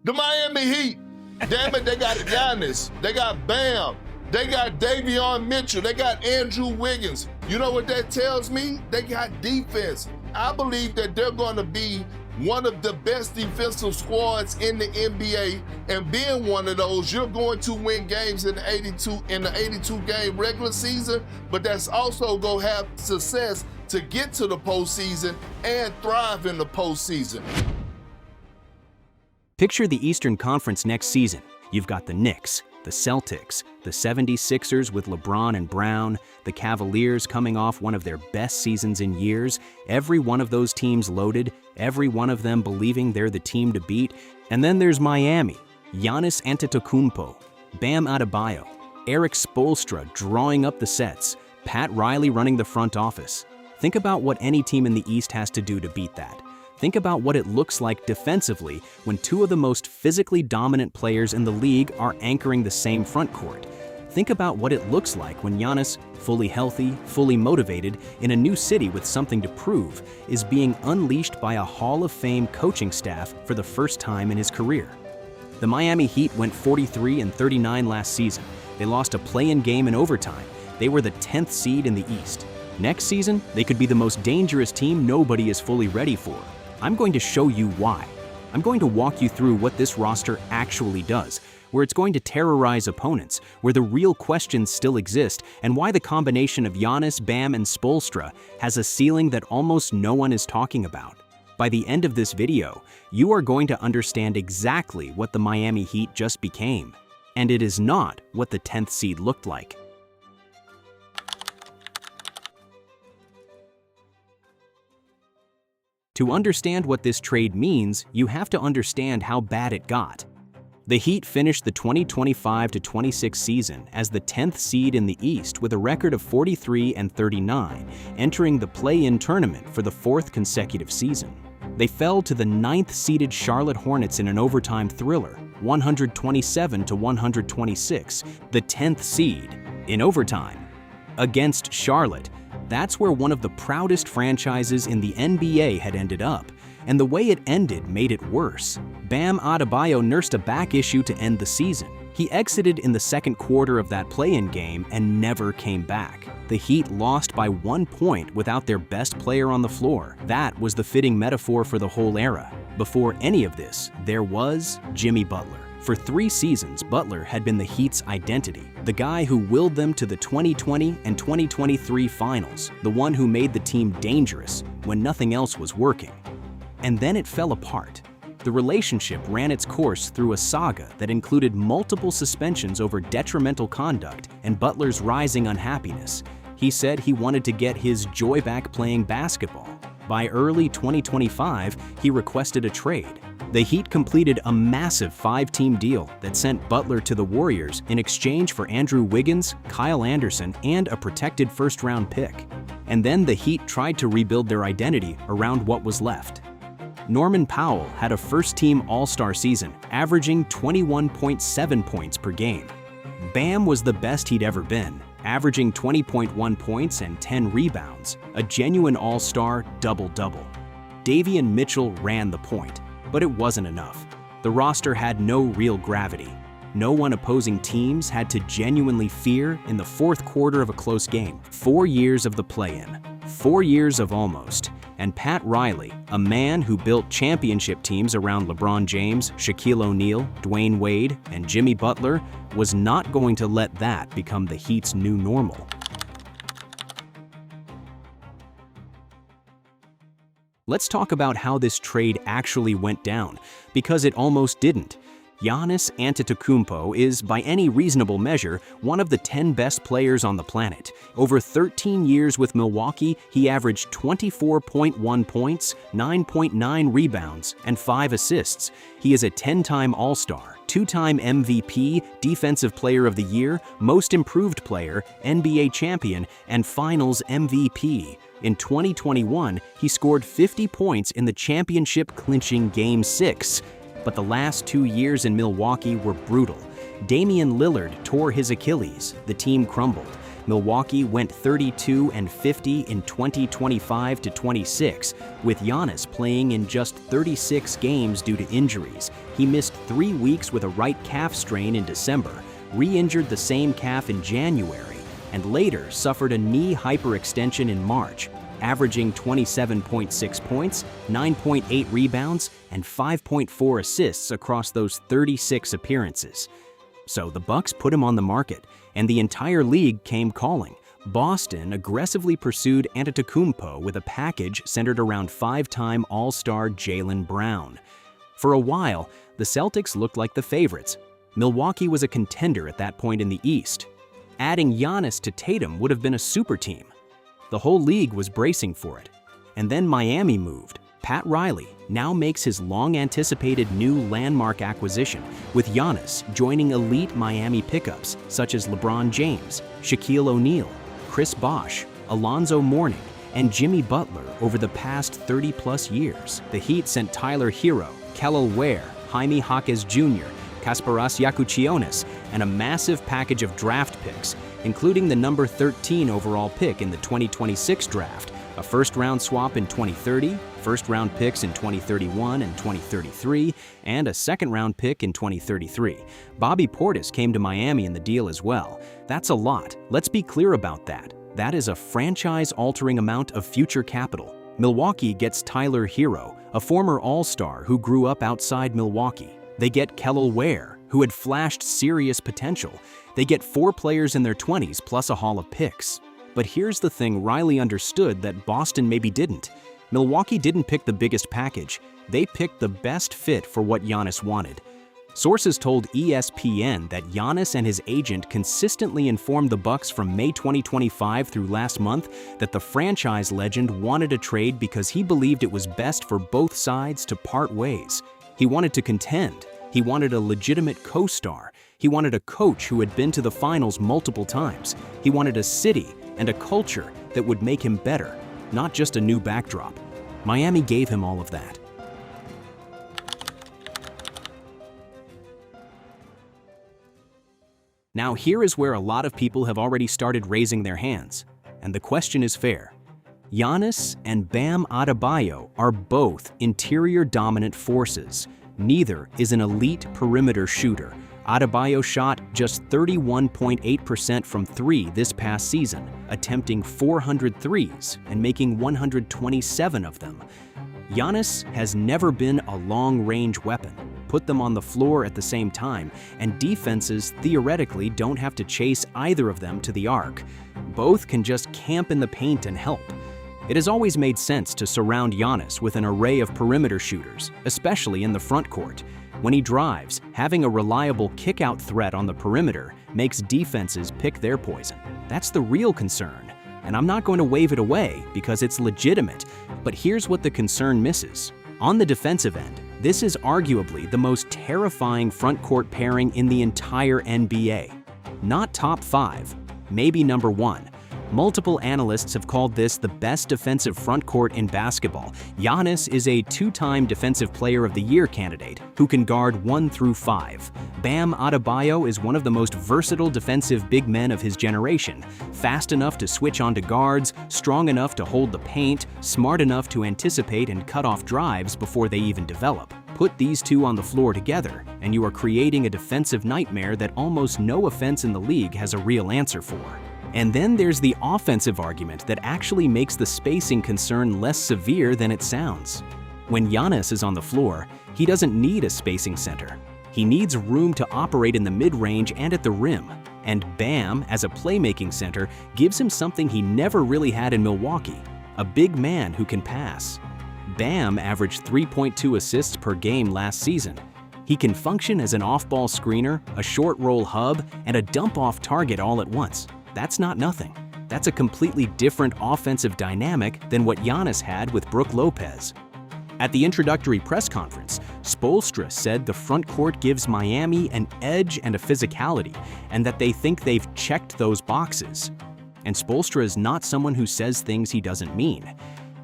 The Miami Heat. Damn it, they got Giannis. They got Bam. They got Davion Mitchell. They got Andrew Wiggins. You know what that tells me? They got defense. I believe that they're going to be one of the best defensive squads in the NBA, and being one of those, you're going to win games in the 82 game regular season, but that's also going to have success to get to the postseason and thrive in the postseason. Picture the Eastern Conference next season. You've got the Knicks, the Celtics, the 76ers with LeBron and Brown, the Cavaliers coming off one of their best seasons in years, every one of those teams loaded, every one of them believing they're the team to beat. And then there's Miami, Giannis Antetokounmpo, Bam Adebayo, Erik Spoelstra drawing up the sets, Pat Riley running the front office. Think about what any team in the East has to do to beat that. Think about what it looks like defensively when two of the most physically dominant players in the league are anchoring the same front court. Think about what it looks like when Giannis, fully healthy, fully motivated, in a new city with something to prove, is being unleashed by a Hall of Fame coaching staff for the first time in his career. The Miami Heat went 43-39 last season. They lost a play-in game in overtime. They were the 10th seed in the East. Next season, they could be the most dangerous team nobody is fully ready for. I'm going to show you why. I'm going to walk you through what this roster actually does, where it's going to terrorize opponents, where the real questions still exist, and why the combination of Giannis, Bam, and Spoelstra has a ceiling that almost no one is talking about. By the end of this video, you are going to understand exactly what the Miami Heat just became. And it is not what the 10th seed looked like. To understand what this trade means, you have to understand how bad it got. The Heat finished the 2025-26 season as the 10th seed in the East with a record of 43-39, entering the play-in tournament for the 4th consecutive season. They fell to the 9th-seeded Charlotte Hornets in an overtime thriller, 127-126, the 10th seed, in overtime. Against Charlotte, that's where one of the proudest franchises in the NBA had ended up, and the way it ended made it worse. Bam Adebayo nursed a back issue to end the season. He exited in the second quarter of that play-in game and never came back. The Heat lost by 1 point without their best player on the floor. That was the fitting metaphor for the whole era. Before any of this, there was Jimmy Butler. For 3 seasons, Butler had been the Heat's identity, the guy who willed them to the 2020 and 2023 finals, the one who made the team dangerous when nothing else was working. And then it fell apart. The relationship ran its course through a saga that included multiple suspensions over detrimental conduct and Butler's rising unhappiness. He said he wanted to get his joy back playing basketball. By early 2025, he requested a trade. The Heat completed a massive 5-team deal that sent Butler to the Warriors in exchange for Andrew Wiggins, Kyle Anderson, and a protected first-round pick. And then the Heat tried to rebuild their identity around what was left. Norman Powell had a first-team All-Star season, averaging 21.7 points per game. Bam was the best he'd ever been, averaging 20.1 points and 10 rebounds, a genuine all-star double-double. Davion Mitchell ran the point, but it wasn't enough. The roster had no real gravity. No one opposing teams had to genuinely fear in the fourth quarter of a close game. 4 years of the play-in, 4 years of almost, and Pat Riley, a man who built championship teams around LeBron James, Shaquille O'Neal, Dwayne Wade, and Jimmy Butler, was not going to let that become the Heat's new normal. Let's talk about how this trade actually went down, because it almost didn't. Giannis Antetokounmpo is, by any reasonable measure, one of the 10 best players on the planet. Over 13 years with Milwaukee, he averaged 24.1 points, 9.9 rebounds, and 5 assists. He is a 10-time All-Star, 2-time MVP, Defensive Player of the Year, Most Improved Player, NBA Champion, and Finals MVP. In 2021, he scored 50 points in the championship-clinching Game 6. But the last 2 years in Milwaukee were brutal. Damian Lillard tore his Achilles, the team crumbled. Milwaukee went 32-50 in 2025-26, with Giannis playing in just 36 games due to injuries. He missed 3 weeks with a right calf strain in December, re-injured the same calf in January, and later suffered a knee hyperextension in March, averaging 27.6 points, 9.8 rebounds, and 5.4 assists across those 36 appearances. So the Bucks put him on the market, and the entire league came calling. Boston aggressively pursued Antetokounmpo with a package centered around 5-time All-Star Jaylen Brown. For a while, the Celtics looked like the favorites. Milwaukee was a contender at that point in the East. Adding Giannis to Tatum would have been a super team. The whole league was bracing for it. And then Miami moved. Pat Riley now makes his long-anticipated new landmark acquisition, with Giannis joining elite Miami pickups such as LeBron James, Shaquille O'Neal, Chris Bosh, Alonzo Mourning, and Jimmy Butler over the past 30-plus years. The Heat sent Tyler Hero, Kel'el Ware, Jaime Jaquez Jr., Kasparas Yakuchionis, and a massive package of draft picks, including the number 13 overall pick in the 2026 draft, a first-round swap in 2030, first-round picks in 2031 and 2033, and a second-round pick in 2033. Bobby Portis came to Miami in the deal as well. That's a lot. Let's be clear about that. That is a franchise-altering amount of future capital. Milwaukee gets Tyler Hero, a former All-Star who grew up outside Milwaukee. They get Kel'el Ware, who had flashed serious potential. They get 4 players in their 20s plus a haul of picks. But here's the thing Riley understood that Boston maybe didn't. Milwaukee didn't pick the biggest package. They picked the best fit for what Giannis wanted. Sources told ESPN that Giannis and his agent consistently informed the Bucks from May 2025 through last month that the franchise legend wanted a trade because he believed it was best for both sides to part ways. He wanted to contend. He wanted a legitimate co-star. He wanted a coach who had been to the finals multiple times. He wanted a city and a culture that would make him better, not just a new backdrop. Miami gave him all of that. Now here is where a lot of people have already started raising their hands, and the question is fair. Giannis and Bam Adebayo are both interior dominant forces. Neither is an elite perimeter shooter. Adebayo shot just 31.8% from 3 this past season, attempting 400 threes and making 127 of them. Giannis has never been a long-range weapon. Put them on the floor at the same time, and defenses theoretically don't have to chase either of them to the arc. Both can just camp in the paint and help. It has always made sense to surround Giannis with an array of perimeter shooters, especially in the front court. When he drives, having a reliable kick-out threat on the perimeter makes defenses pick their poison. That's the real concern, and I'm not going to wave it away because it's legitimate, but here's what the concern misses. On the defensive end, this is arguably the most terrifying front court pairing in the entire NBA. Not top 5, maybe number 1. Multiple analysts have called this the best defensive front court in basketball. Giannis is a 2-time Defensive Player of the Year candidate who can guard 1 through 5. Bam Adebayo is one of the most versatile defensive big men of his generation, fast enough to switch onto guards, strong enough to hold the paint, smart enough to anticipate and cut off drives before they even develop. Put these two on the floor together, and you are creating a defensive nightmare that almost no offense in the league has a real answer for. And then there's the offensive argument that actually makes the spacing concern less severe than it sounds. When Giannis is on the floor, he doesn't need a spacing center. He needs room to operate in the mid-range and at the rim. And Bam, as a playmaking center, gives him something he never really had in Milwaukee, a big man who can pass. Bam averaged 3.2 assists per game last season. He can function as an off-ball screener, a short-roll hub, and a dump-off target all at once. That's not nothing. That's a completely different offensive dynamic than what Giannis had with Brook Lopez. At the introductory press conference, Spoelstra said the front court gives Miami an edge and a physicality, and that they think they've checked those boxes. And Spoelstra is not someone who says things he doesn't mean.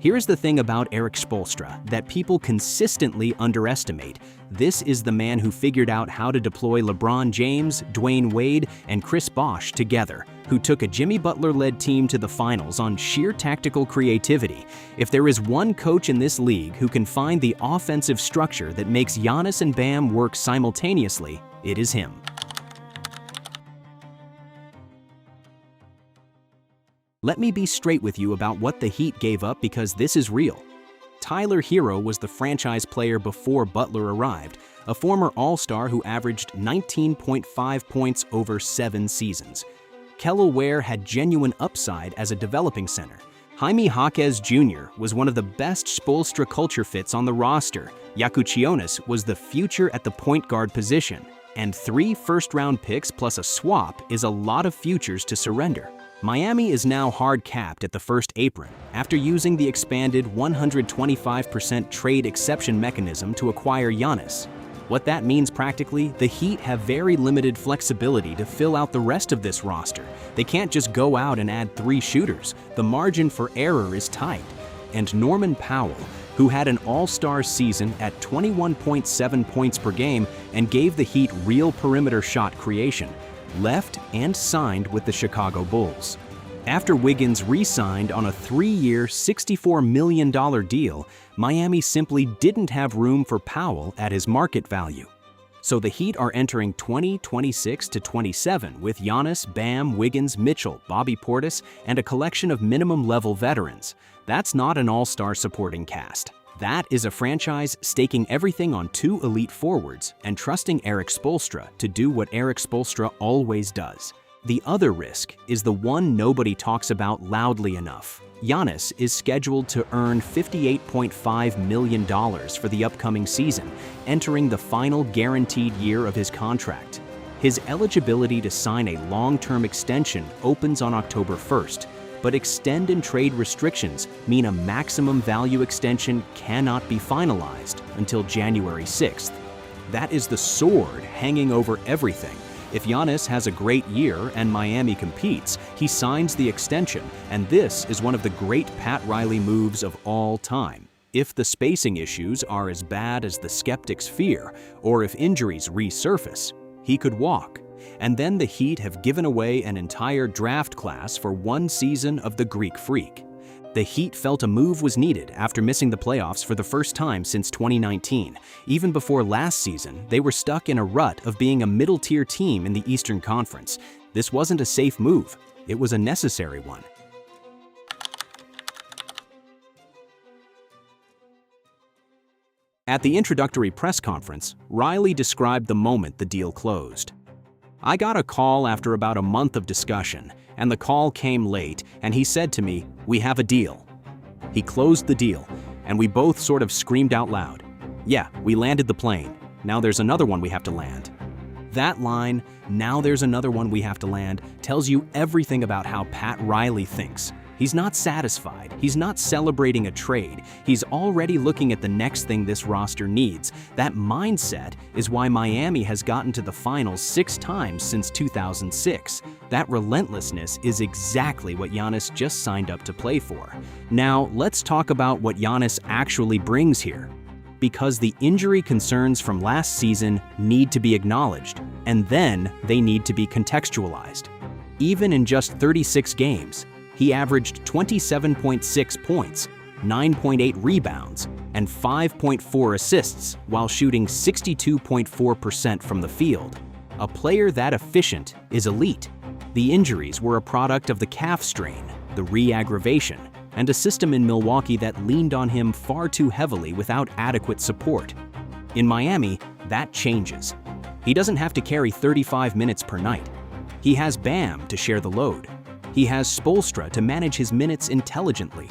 Here's the thing about Erik Spoelstra that people consistently underestimate. This is the man who figured out how to deploy LeBron James, Dwayne Wade, and Chris Bosh together, who took a Jimmy Butler-led team to the finals on sheer tactical creativity. If there is one coach in this league who can find the offensive structure that makes Giannis and Bam work simultaneously, it is him. Let me be straight with you about what the Heat gave up because this is real. Tyler Hero was the franchise player before Butler arrived, a former All-Star who averaged 19.5 points over 7 seasons. Kel'el Ware had genuine upside as a developing center. Jaime Jaquez Jr. was one of the best Spoelstra culture fits on the roster. Yakuchionis was the future at the point guard position. And 3 first-round picks plus a swap is a lot of futures to surrender. Miami is now hard-capped at the first apron after using the expanded 125% trade exception mechanism to acquire Giannis. What that means practically, the Heat have very limited flexibility to fill out the rest of this roster. They can't just go out and add 3 shooters. The margin for error is tight. And Norman Powell, who had an all-star season at 21.7 points per game and gave the Heat real perimeter shot creation, left and signed with the Chicago Bulls. After Wiggins re-signed on a 3-year, $64 million deal, Miami simply didn't have room for Powell at his market value. So the Heat are entering 2026-27 with Giannis, Bam, Wiggins, Mitchell, Bobby Portis, and a collection of minimum-level veterans. That's not an all-star supporting cast. That is a franchise staking everything on 2 elite forwards and trusting Erik Spoelstra to do what Erik Spoelstra always does. The other risk is the one nobody talks about loudly enough. Giannis is scheduled to earn $58.5 million for the upcoming season, entering the final guaranteed year of his contract. His eligibility to sign a long-term extension opens on October 1st. But extend and trade restrictions mean a maximum value extension cannot be finalized until January 6th. That is the sword hanging over everything. If Giannis has a great year and Miami competes, he signs the extension, and this is one of the great Pat Riley moves of all time. If the spacing issues are as bad as the skeptics fear, or if injuries resurface, he could walk. And then the Heat have given away an entire draft class for 1 season of the Greek Freak. The Heat felt a move was needed after missing the playoffs for the first time since 2019. Even before last season, they were stuck in a rut of being a middle-tier team in the Eastern Conference. This wasn't a safe move. It was a necessary one. At the introductory press conference, Riley described the moment the deal closed. I got a call after about a month of discussion, and the call came late, and he said to me, "We have a deal." He closed the deal, and we both sort of screamed out loud, "Yeah, we landed the plane. Now there's another one we have to land." That line, "Now there's another one we have to land," tells you everything about how Pat Riley thinks. He's not satisfied. He's not celebrating a trade. He's already looking at the next thing this roster needs. That mindset is why Miami has gotten to the finals 6 times since 2006. That relentlessness is exactly what Giannis just signed up to play for. Now, let's talk about what Giannis actually brings here. Because the injury concerns from last season need to be acknowledged, and then they need to be contextualized. Even in just 36 games, he averaged 27.6 points, 9.8 rebounds, and 5.4 assists while shooting 62.4% from the field. A player that efficient is elite. The injuries were a product of the calf strain, the re-aggravation, and a system in Milwaukee that leaned on him far too heavily without adequate support. In Miami, that changes. He doesn't have to carry 35 minutes per night. He has Bam to share the load. He has Spoelstra to manage his minutes intelligently.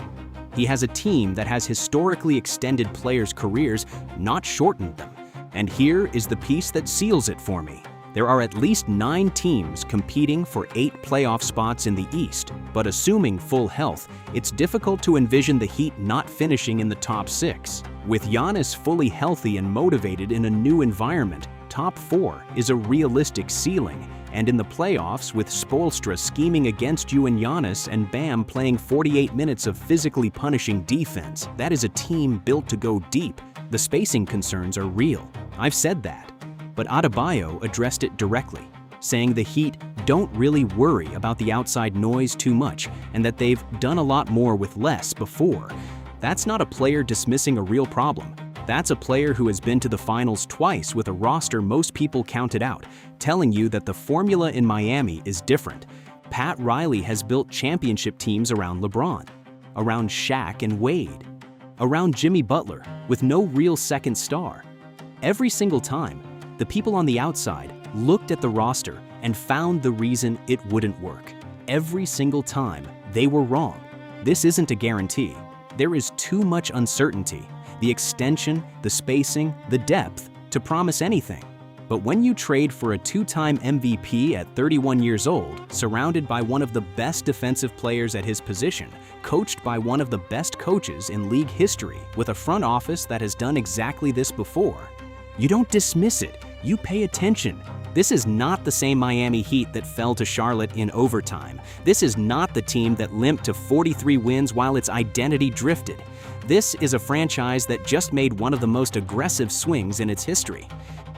He has a team that has historically extended players' careers, not shortened them. And here is the piece that seals it for me. There are at least 9 teams competing for 8 playoff spots in the East, but assuming full health, it's difficult to envision the Heat not finishing in the top 6. With Giannis fully healthy and motivated in a new environment, top 4 is a realistic ceiling, And in the playoffs, with Spoelstra scheming against you and Giannis and Bam playing 48 minutes of physically punishing defense, that is a team built to go deep. The spacing concerns are real. I've said that. But Adebayo addressed it directly, saying the Heat don't really worry about the outside noise too much and that they've done a lot more with less before. That's not a player dismissing a real problem. That's a player who has been to the finals twice with a roster most people counted out, telling you that the formula in Miami is different. Pat Riley has built championship teams around LeBron, around Shaq and Wade, around Jimmy Butler, with no real second star. Every single time, the people on the outside looked at the roster and found the reason it wouldn't work. Every single time, they were wrong. This isn't a guarantee. There is too much uncertainty, the extension, the spacing, the depth, to promise anything. But when you trade for a two-time MVP at 31 years old, surrounded by one of the best defensive players at his position, coached by one of the best coaches in league history, with a front office that has done exactly this before, you don't dismiss it, you pay attention. This is not the same Miami Heat that fell to Charlotte in overtime. This is not the team that limped to 43 wins while its identity drifted. This is a franchise that just made one of the most aggressive swings in its history.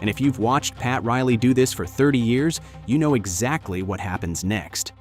And if you've watched Pat Riley do this for 30 years, you know exactly what happens next.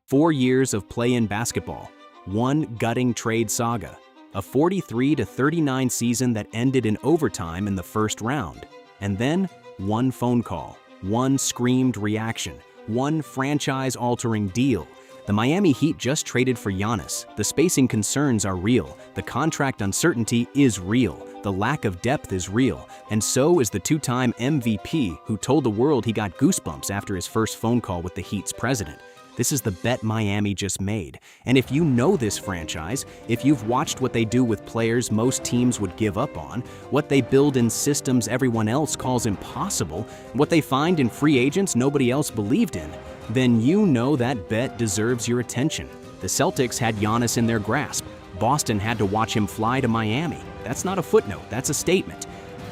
4 years of play-in basketball, one gutting trade saga, a 43-39 season that ended in overtime in the first round, and then one phone call, one screamed reaction, one franchise-altering deal. The Miami Heat just traded for Giannis. The spacing concerns are real. The contract uncertainty is real. The lack of depth is real. And so is the two-time MVP who told the world he got goosebumps after his first phone call with the Heat's president. This is the bet Miami just made. And if you know this franchise, if you've watched what they do with players most teams would give up on, what they build in systems everyone else calls impossible, what they find in free agents nobody else believed in, then you know that bet deserves your attention. The Celtics had Giannis in their grasp. Boston had to watch him fly to Miami. That's not a footnote, that's a statement.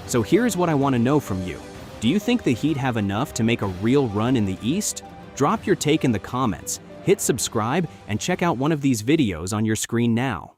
So here's what I want to know from you. Do you think the Heat have enough to make a real run in the East? Drop your take in the comments, hit subscribe, and check out one of these videos on your screen now.